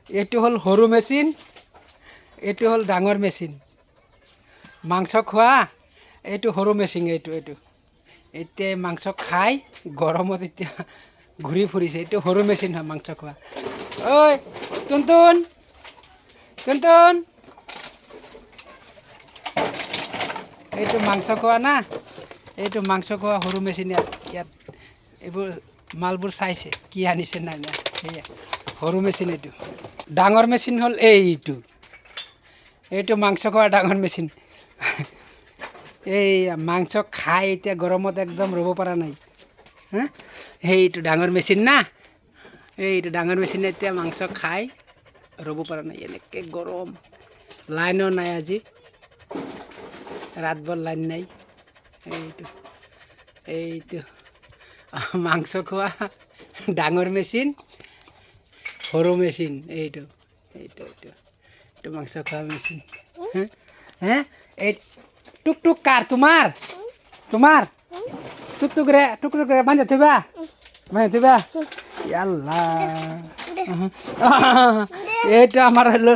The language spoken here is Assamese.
এইটো হ'ল সৰু মেচিন, এইটো হ'ল ডাঙৰ মেচিন। মাংস খোৱা এইটো সৰু মেচিন, এইটো এতিয়া মাংস খাই গৰমত এতিয়া ঘূৰি ফুৰিছে। এইটো সৰু মেচিন হয় মাংস খোৱা। ঐ টুনটুন, টুনটুন, এইটো মাংস খোৱা না, এইটো মাংস খোৱা সৰু মেচিন। ইয়াত এইবোৰ মালবোৰ চাইছে কি আনিছে নাই নাই, সেয়া সৰু মেচিন। এইটো ডাঙৰ মেচিন হ'ল এইটো মাংস খোৱা ডাঙৰ মেচিন। এই মাংস খাই এতিয়া গৰমত একদম ৰ'ব পৰা নাই। হা, সেইটো ডাঙৰ মেচিন না, এইটো ডাঙৰ মেচিন। এতিয়া মাংস খাই ৰ'ব পৰা নাই, এনেকৈ গৰম। লাইনো নাই আজি, ৰাতভৰ লাইন নাই। এইটো মাংস খোৱা ডাঙৰ মেচিন, সৰু মেচিন। এইটো মাংস খোৱা মেচিন। হে, এই টুক কাৰ তোমাৰ টুক বান্ধি থবা, ইয়াল্লা। এইটো আমাৰ হলো